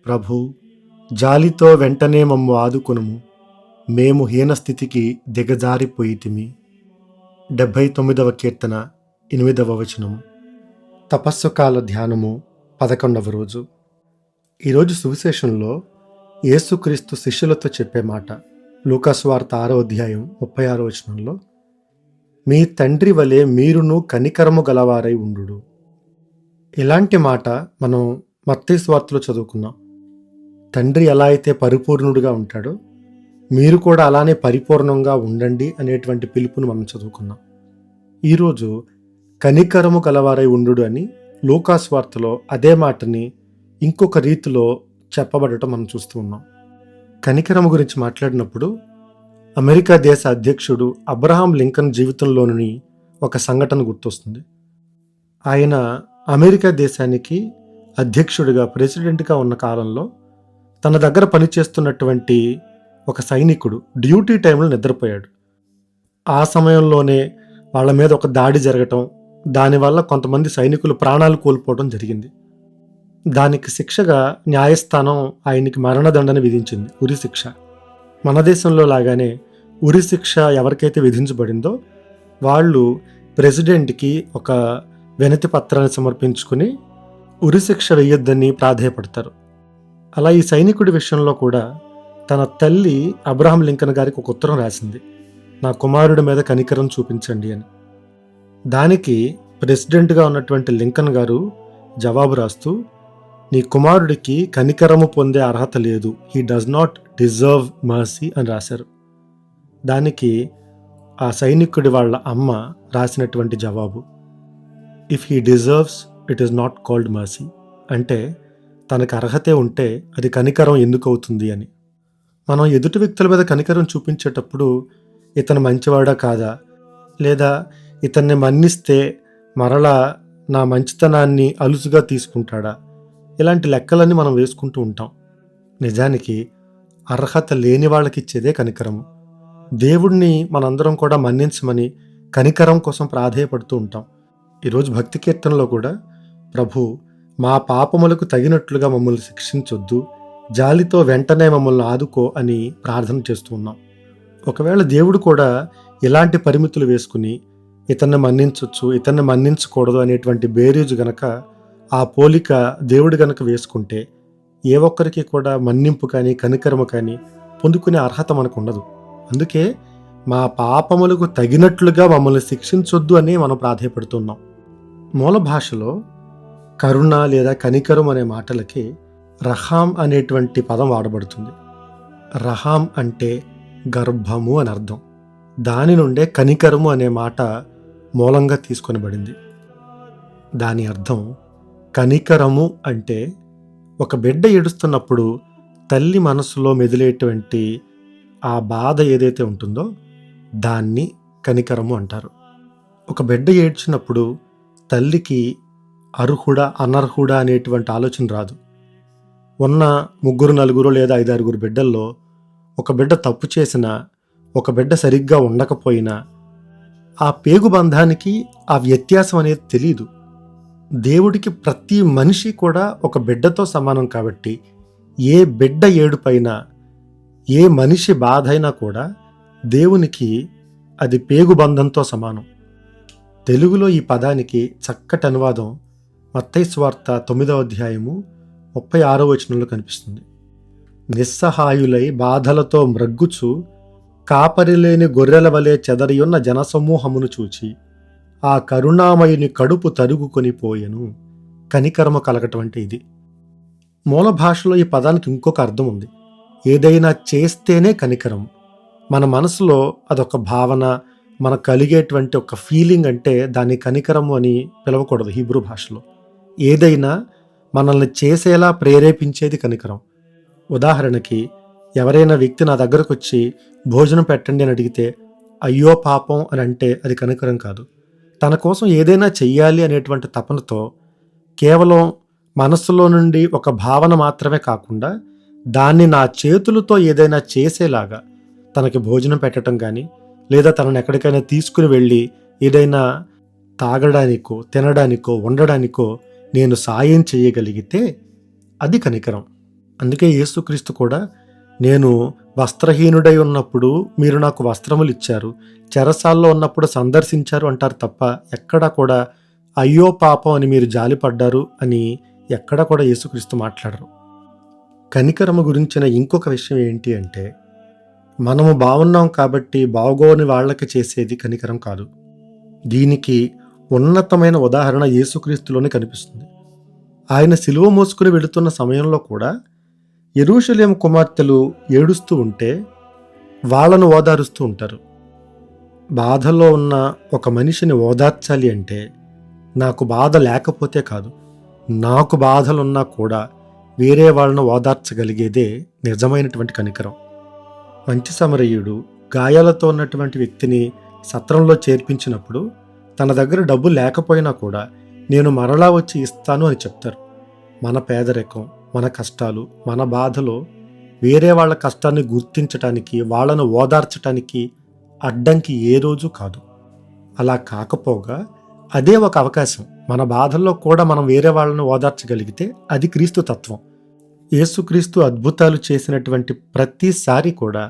ప్రభూ, జాలితో వెంటనే మమ్ము ఆదుకొనుము, మేము హీనస్థితికి దిగజారిపోయితిమి. 79వ కీర్తన 8వ వచనము. తపస్సు కాల ధ్యానము 11వ రోజు. ఈరోజు సువిశేషంలో యేసుక్రీస్తు శిష్యులతో చెప్పే మాట లూకాసు వార్త 6వ అధ్యాయం 36వ వచనంలో, మీ తండ్రి వలె మీరును కనికరము గలవారై ఉండుడు. ఇలాంటి మాట మనం మత్తయి సువార్తలో చదువుకున్నాం. తండ్రి ఎలా అయితే పరిపూర్ణుడుగా ఉంటాడో మీరు కూడా అలానే పరిపూర్ణంగా ఉండండి అనేటువంటి పిలుపును మనం చదువుకున్నాం. ఈరోజు కనికరము గలవారై ఉండుడు అని లూకాసు వార్తలో అదే మాటని ఇంకొక రీతిలో చెప్పబడటం మనం చూస్తూ ఉన్నాం. కనికరము గురించి మాట్లాడినప్పుడు అమెరికా దేశ అధ్యక్షుడు అబ్రహాం లింకన్ జీవితంలోని ఒక సంఘటన గుర్తొస్తుంది. ఆయన అమెరికా దేశానికి అధ్యక్షుడిగా ప్రెసిడెంట్గా ఉన్న కాలంలో తన దగ్గర పనిచేస్తున్నటువంటి ఒక సైనికుడు డ్యూటీ టైంలో నిద్రపోయాడు. ఆ సమయంలోనే వాళ్ళ మీద ఒక దాడి జరగటం, దానివల్ల కొంతమంది సైనికులు ప్రాణాలు కోల్పోవడం జరిగింది. దానికి శిక్షగా న్యాయస్థానం ఆయనకి మరణదండన విధించింది, ఉరి శిక్ష. మన దేశంలో లాగానే ఉరి శిక్ష ఎవరికైతే విధించబడిందో వాళ్ళు ప్రెసిడెంట్కి ఒక వినతి పత్రాన్ని సమర్పించుకుని ఉరిశిక్ష వేయొద్దని ప్రాధేయపడతారు. అలా ఈ సైనికుడి విషయంలో కూడా తన తల్లి అబ్రహాం లింకన్ గారికి ఒక ఉత్తరం రాసింది, నా కుమారుడి మీద కనికరం చూపించండి అని. దానికి ప్రెసిడెంట్గా ఉన్నటువంటి లింకన్ గారు జవాబు రాస్తూ, నీ కుమారుడికి కనికరము పొందే అర్హత లేదు, he does not deserve mercy అని రాశారు. దానికి ఆ సైనికుడి వాళ్ళ అమ్మ రాసినటువంటి జవాబు, if he deserves it is not called mercy. అంటే తనకు అర్హతే ఉంటే అది కనికరం ఎందుకు అవుతుంది అని. మనం ఎదుటి వ్యక్తుల మీద కనికరం చూపించేటప్పుడు ఇతను మంచివాడా కాదా, లేదా ఇతన్ని మన్నిస్తే మరలా నా మంచితనాన్ని అలుసుగా తీసుకుంటాడా, ఇలాంటి లెక్కలన్నీ మనం వేసుకుంటూ ఉంటాం. నిజానికి అర్హత లేని వాళ్ళకి ఇచ్చేదే కనికరము. దేవుణ్ణి మనందరం కూడా మన్నించమని కనికరం కోసం ప్రాధేయపడుతూ ఉంటాం. ఈరోజు భక్తి కీర్తనలో కూడా, ప్రభు మా పాపములకు తగినట్లుగా మమ్మల్ని శిక్షించొద్దు, జాలితో వెంటనే మమ్మల్ని ఆదుకో అని ప్రార్థన చేస్తూ ఉన్నాం. ఒకవేళ దేవుడు కూడా ఇలాంటి పరిమితులు వేసుకుని ఇతన్ని మన్నించవచ్చు, ఇతన్ని మన్నించకూడదు అనేటువంటి బేరీజు గనక, ఆ పోలిక దేవుడు గనక వేసుకుంటే ఏ ఒక్కరికి కూడా మన్నింపు కానీ కనికరము కానీ పొందుకునే అర్హత మనకు ఉండదు. అందుకే మా పాపములకు తగినట్లుగా మమ్మల్ని శిక్షించొద్దు అని మనం ప్రాధేయపడుతున్నాం. మూల భాషలో కరుణ లేదా కనికరం అనే మాటలకి రహాం అనేటువంటి పదం వాడబడుతుంది. రహాం అంటే గర్భము అని అర్థం. దాని నుండే కనికరము అనే మాట మూలంగా తీసుకొనబడింది. దాని అర్థం కనికరము అంటే ఒక బిడ్డ ఏడుస్తున్నప్పుడు తల్లి మనసులో మెదిలేటువంటి ఆ బాధ ఏదైతే ఉంటుందో దాన్ని కనికరము అంటారు. ఒక బిడ్డ ఏడ్చినప్పుడు తల్లికి అర్హుడా అనర్హుడా అనేటువంటి ఆలోచన రాదు. ఉన్న 3, 4 లేదా 5, 6 బిడ్డల్లో ఒక బిడ్డ తప్పు చేసినా, ఒక బిడ్డ సరిగ్గా ఉండకపోయినా ఆ పేగు బంధానికి ఆ వ్యత్యాసం అనేది తెలియదు. దేవుడికి ప్రతి మనిషి కూడా ఒక బిడ్డతో సమానం కాబట్టి ఏ బిడ్డ ఏడుపైనా, ఏ మనిషి బాధ అయినా కూడా దేవునికి అది పేగు బంధంతో సమానం. తెలుగులో ఈ పదానికి చక్కటి అనువాదం మత్తయి సువార్త 9వ అధ్యాయము 36వ వచనంలో కనిపిస్తుంది. నిస్సహాయులై బాధలతో మ్రగ్గుచు కాపరిలేని గొర్రెల వలె చెదరియున్న జనసమూహమును చూచి ఆ కరుణామయుని కడుపు తరుగుకొని పోయెను. కనికరము కలగటం అంటే ఇది. మూల భాషలో ఈ పదానికి ఇంకొక అర్థం ఉంది. ఏదైనా చేస్తేనే కనికరం. మన మనసులో అదొక భావన, మనకు కలిగేటువంటి ఒక ఫీలింగ్ అంటే దాన్ని కనికరము అని పిలవకూడదు. హీబ్రూ భాషలో ఏదైనా మనల్ని చేసేలా ప్రేరేపించేది కనికరం. ఉదాహరణకి ఎవరైనా వ్యక్తి నా దగ్గరకు వచ్చి భోజనం పెట్టండి అని అడిగితే అయ్యో పాపం అని అంటే అది కనికరం కాదు. తన కోసం ఏదైనా చెయ్యాలి అనేటువంటి తపనతో కేవలం మనస్సులో నుండి ఒక భావన మాత్రమే కాకుండా దాన్ని నా చేతులతో ఏదైనా చేసేలాగా తనకి భోజనం పెట్టడం కానీ, లేదా తనని ఎక్కడికైనా తీసుకుని వెళ్ళి ఏదైనా తాగడానికో, తినడానికో, ఉండడానికో నేను సాయం చేయగలిగితే అది కనికరం. అందుకే యేసుక్రీస్తు కూడా, నేను వస్త్రహీనుడై ఉన్నప్పుడు మీరు నాకు వస్త్రములు ఇచ్చారు, చెరసాల్లో ఉన్నప్పుడు సందర్శించారు అంటారు తప్ప ఎక్కడా కూడా అయ్యో పాపం అని మీరు జాలిపడ్డారు అని ఎక్కడా కూడా యేసుక్రీస్తు మాట్లాడరు. కనికరము గురించిన ఇంకొక విషయం ఏంటి అంటే, మనము బాగున్నాం కాబట్టి బాగోని వాళ్ళకి చేసేది కనికరం కాదు. దీనికి ఉన్నతమైన ఉదాహరణ యేసుక్రీస్తులోనే కనిపిస్తుంది. ఆయన సిలువ మోసుకుని వెళుతున్న సమయంలో కూడా యెరూషలేము కుమార్తెలు ఏడుస్తూ ఉంటే వాళ్ళను ఓదారుస్తూ ఉంటారు. బాధలో ఉన్న ఒక మనిషిని ఓదార్చాలి అంటే నాకు బాధ లేకపోతే కాదు, నాకు బాధలున్నా కూడా వేరే వాళ్ళను ఓదార్చగలిగేదే నిజమైనటువంటి కనికరం. మంచి సమరయుడు గాయాలతో ఉన్నటువంటి వ్యక్తిని సత్రంలో చేర్పించినప్పుడు తన దగ్గర డబ్బు లేకపోయినా కూడా నేను మరలా వచ్చి ఇస్తాను అని చెప్తారు. మన పేదరికం, మన కష్టాలు, మన బాధలో వేరే వాళ్ళ కష్టాన్ని గుర్తించటానికి, వాళ్ళను ఓదార్చటానికి అడ్డంకి ఏ రోజు కాదు. అలా కాకపోగా అదే ఒక అవకాశం. మన బాధల్లో కూడా మనం వేరే వాళ్ళని ఓదార్చగలిగితే అది క్రీస్తు తత్వం. యేసుక్రీస్తు అద్భుతాలు చేసినటువంటి ప్రతిసారి కూడా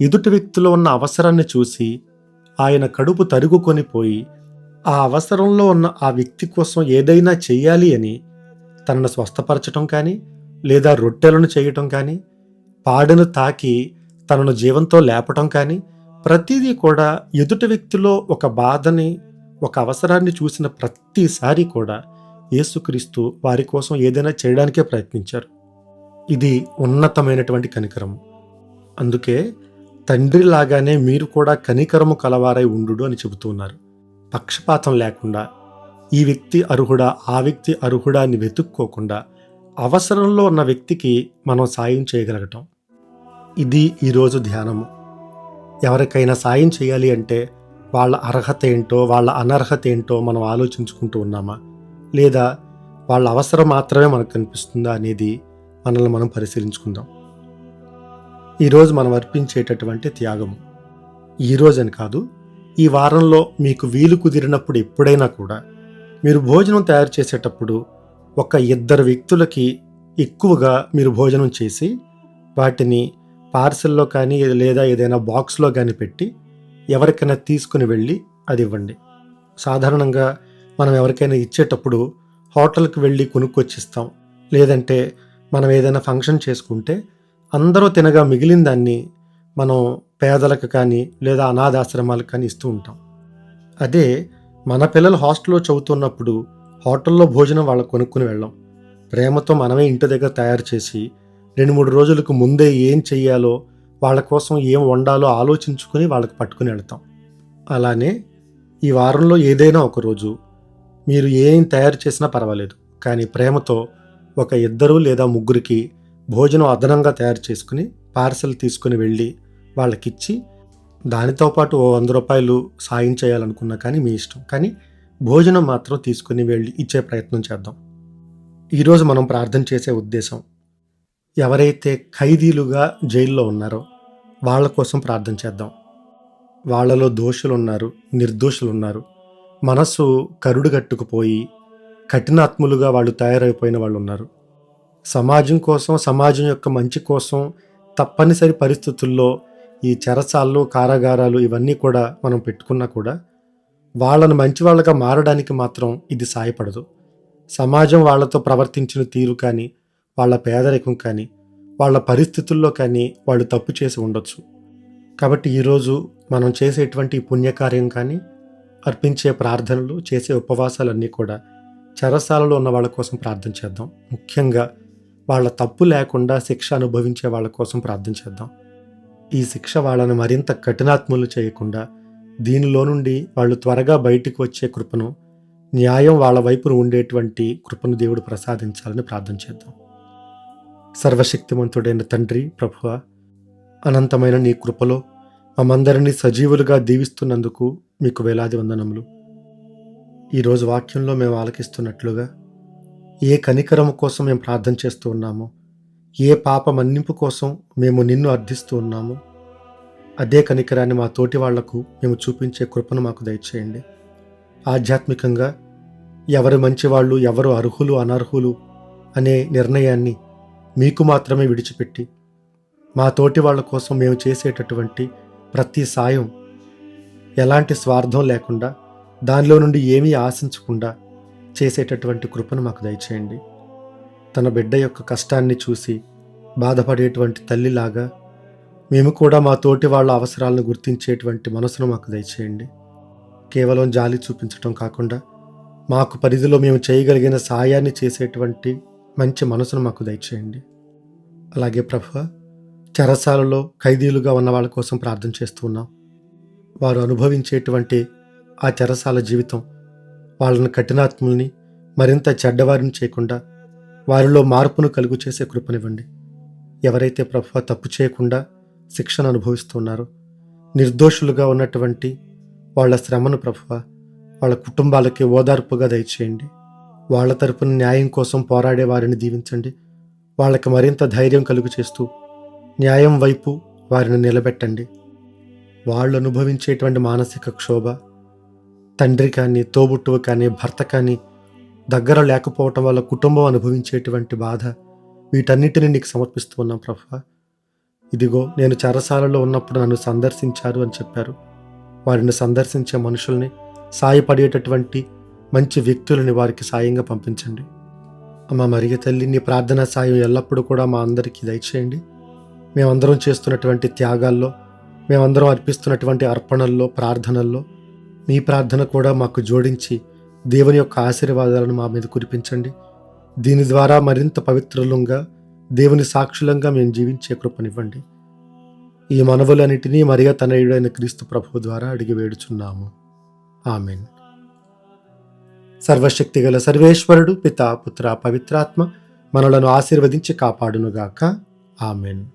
ఎదుటి వ్యక్తిలో ఉన్న అవసరాన్ని చూసి ఆయన కడుపు తరుగుకొని పోయి ఆ అవసరంలో ఉన్న ఆ వ్యక్తి కోసం ఏదైనా చెయ్యాలి అని తనను స్వస్థపరచటం కానీ, లేదా రొట్టెలను చేయటం కానీ, పాడెను తాకి తనను జీవంతో లేపటం కానీ, ప్రతిదీ కూడా ఎదుటి వ్యక్తిలో ఒక బాధని, ఒక అవసరాన్ని చూసిన ప్రతిసారి కూడా యేసుక్రీస్తు వారి కోసం ఏదైనా చేయడానికే ప్రయత్నించారు. ఇది ఉన్నతమైనటువంటి కనికరము. అందుకే తండ్రి లాగానే మీరు కూడా కనికరము కలవారై ఉండు అని చెబుతున్నారు. పక్షపాతం లేకుండా ఈ వ్యక్తి అర్హుడా, ఆ వ్యక్తి అర్హుడా అని వెతుక్కోకుండా అవసరంలో ఉన్న వ్యక్తికి మనం సాయం చేయగలగటం. ఇది ఈరోజు ధ్యానము. ఎవరికైనా సాయం చేయాలి అంటే వాళ్ళ అర్హత ఏంటో, వాళ్ళ అనర్హత ఏంటో మనం ఆలోచించుకుంటూ ఉన్నామా, లేదా వాళ్ళ అవసరం మాత్రమే మనకు కనిపిస్తుందా అనేది మనల్ని మనం పరిశీలించుకుందాం. ఈరోజు మనం అర్పించేటటువంటి త్యాగము, ఈరోజని కాదు, ఈ వారంలో మీకు వీలు కుదిరినప్పుడు ఎప్పుడైనా కూడా మీరు భోజనం తయారు చేసేటప్పుడు ఒక 2 వ్యక్తులకి ఎక్కువగా మీరు భోజనం చేసి వాటిని పార్సెల్లో కానీ లేదా ఏదైనా బాక్స్లో కానీ పెట్టి ఎవరికైనా తీసుకుని వెళ్ళి అది ఇవ్వండి. సాధారణంగా మనం ఎవరికైనా ఇచ్చేటప్పుడు హోటల్కి వెళ్ళి కొనుక్కొచ్చిస్తాం, లేదంటే మనం ఏదైనా ఫంక్షన్ చేసుకుంటే అందరూ తినగా మిగిలిన దాన్ని మనం పేదలకు కానీ లేదా అనాథాశ్రమాలకు కానీ ఇస్తూ ఉంటాం. అదే మన పిల్లలు హాస్టల్లో చదువుతున్నప్పుడు హోటల్లో భోజనం వాళ్ళకు కొనుక్కుని వెళ్ళాం. ప్రేమతో మనమే ఇంటి దగ్గర తయారు చేసి 2-3 రోజులకు ముందే ఏం చెయ్యాలో, వాళ్ళ కోసం ఏం వండాలో ఆలోచించుకొని వాళ్ళకి పట్టుకుని వెళ్తాం. అలానే ఈ వారంలో ఏదైనా ఒక రోజు మీరు ఏం తయారు చేసినా పర్వాలేదు, కానీ ప్రేమతో ఒక 2 లేదా 3కి భోజనం అదనంగా తయారు చేసుకుని పార్సెల్ తీసుకుని వెళ్ళి వాళ్ళకిచ్చి, దానితో పాటు ఓ 100 రూపాయలు సాయం చేయాలనుకున్నా కానీ మీ ఇష్టం, కానీ భోజనం మాత్రం తీసుకుని వెళ్ళి ఇచ్చే ప్రయత్నం చేద్దాం. ఈరోజు మనం ప్రార్థన చేసే ఉద్దేశం, ఎవరైతే ఖైదీలుగా జైల్లో ఉన్నారో వాళ్ళ కోసం ప్రార్థన చేద్దాం. వాళ్ళలో దోషులు ఉన్నారు, నిర్దోషులు ఉన్నారు, మనసు కరుడుగట్టుకుపోయి కఠినాత్ములుగా వాళ్ళు తయారైపోయిన వాళ్ళు ఉన్నారు. సమాజం కోసం, సమాజం యొక్క మంచి కోసం తప్పనిసరి పరిస్థితుల్లో ఈ చెరసాల్లో, కారాగారాలు ఇవన్నీ కూడా మనం పెట్టుకున్నా కూడా వాళ్ళను మంచి వాళ్ళగా మారడానికి మాత్రం ఇది సాయపడదు. సమాజం వాళ్ళతో ప్రవర్తించిన తీరు కానీ, వాళ్ళ పేదరికం కానీ, వాళ్ళ పరిస్థితుల్లో కానీ వాళ్ళు తప్పు చేసి ఉండొచ్చు. కాబట్టి ఈరోజు మనం చేసేటువంటి పుణ్యకార్యం కానీ, అర్పించే ప్రార్థనలు, చేసే ఉపవాసాలన్నీ కూడా చెరసాలలో ఉన్న వాళ్ళ కోసం ప్రార్థన చేద్దాం. ముఖ్యంగా వాళ్ళ తప్పు లేకుండా శిక్ష అనుభవించే వాళ్ళ కోసం ప్రార్థన చేద్దాం. ఈ శిక్ష వాళ్ళని మరింత కఠినాత్ములు చేయకుండా దీనిలో నుండి వాళ్ళు త్వరగా బయటికి వచ్చే కృపను, న్యాయం వాళ్ళ వైపున ఉండేటువంటి కృపను దేవుడు ప్రసాదించాలని ప్రార్థన చేద్దాం. సర్వశక్తిమంతుడైన తండ్రి, ప్రభువా, అనంతమైన నీ కృపలో మమ్మందరినీ సజీవులుగా దీవిస్తున్నందుకు మీకు వేలాది వందనములు. ఈరోజు వాక్యంలో మేము ఆలకిస్తున్నట్లుగా ఏ కనికరము కోసం మేము ప్రార్థన చేస్తూ ఉన్నామో, ఏ పాప మన్నింపు కోసం మేము నిన్ను అర్థిస్తూ ఉన్నామో, అదే కనికరాన్ని మా తోటి వాళ్లకు మేము చూపించే కృపను మాకు దయచేయండి. ఆధ్యాత్మికంగా ఎవరు మంచివాళ్ళు, ఎవరు అర్హులు, అనర్హులు అనే నిర్ణయాన్ని మీకు మాత్రమే విడిచిపెట్టి మా తోటి వాళ్ళ కోసం మేము చేసేటటువంటి ప్రతి సాయం ఎలాంటి స్వార్థం లేకుండా, దానిలో నుండి ఏమీ ఆశించకుండా చేసేటటువంటి కృపను మాకు దయచేయండి. తన బిడ్డ యొక్క కష్టాన్ని చూసి బాధపడేటువంటి తల్లిలాగా మేము కూడా మా తోటి వాళ్ళ అవసరాలను గుర్తించేటువంటి మనసును మాకు దయచేయండి. కేవలం జాలి చూపించటం కాకుండా మాకు పరిధిలో మేము చేయగలిగిన సాయాన్ని చేసేటువంటి మంచి మనసును మాకు దయచేయండి. అలాగే ప్రభువా, చెరసాలలో ఖైదీలుగా ఉన్న వాళ్ళ కోసం ప్రార్థన చేస్తూ ఉన్నాం. వారు అనుభవించేటువంటి ఆ చెరసాల జీవితం వాళ్ళని కఠినాత్ముల్ని మరింత చెడ్డవారిని చేయకుండా వారిలో మార్పును కలుగు చేసే కృపనివ్వండి. ఎవరైతే ప్రభువా తప్పు చేయకుండా శిక్షను అనుభవిస్తున్నారో, నిర్దోషులుగా ఉన్నటువంటి వాళ్ళ శ్రమను ప్రభువా వాళ్ళ కుటుంబాలకి ఓదార్పుగా దయచేయండి. వాళ్ళ తరపున న్యాయం కోసం పోరాడే వారిని దీవించండి. వాళ్ళకి మరింత ధైర్యం కలుగు చేస్తూ న్యాయం వైపు వారిని నిలబెట్టండి. వాళ్ళు అనుభవించేటువంటి మానసిక క్షోభ, తండ్రి కానీ, తోబుట్టువు కానీ, భర్త కానీ దగ్గర లేకపోవటం వల్ల కుటుంబం అనుభవించేటువంటి బాధ, వీటన్నిటిని నీకు సమర్పిస్తూ ఉన్నాం ప్రభువా. ఇదిగో, నేను చెరసాలలో ఉన్నప్పుడు నన్ను సందర్శించారు అని చెప్పారు. వారిని సందర్శించే మనుషుల్ని, సాయపడేటటువంటి మంచి వ్యక్తులని వారికి సాయంగా పంపించండి. అమ్మ మరియ తల్లి, నీ ప్రార్థనా సాయం ఎల్లప్పుడూ కూడా మా అందరికీ దయచేయండి. మేమందరం చేస్తున్నటువంటి త్యాగాల్లో, మేమందరం అర్పిస్తున్నటువంటి అర్పణల్లో, ప్రార్థనల్లో మీ ప్రార్థన కూడా మాకు జోడించి దేవుని యొక్క ఆశీర్వాదాలను మా మీద కురిపించండి. దీని ద్వారా మరింత పవిత్రులంగా, దేవుని సాక్షులంగా మేము జీవించే కృపనివ్వండి. ఈ మనవులన్నిటినీ మరియ తనయుడైన క్రీస్తు ప్రభువు ద్వారా అడిగి వేడుచున్నాము. ఆమెన్. సర్వశక్తిగల సర్వేశ్వరుడు, పితా, పుత్ర, పవిత్రాత్మ మనలను ఆశీర్వదించి కాపాడునుగాక. ఆమెన్.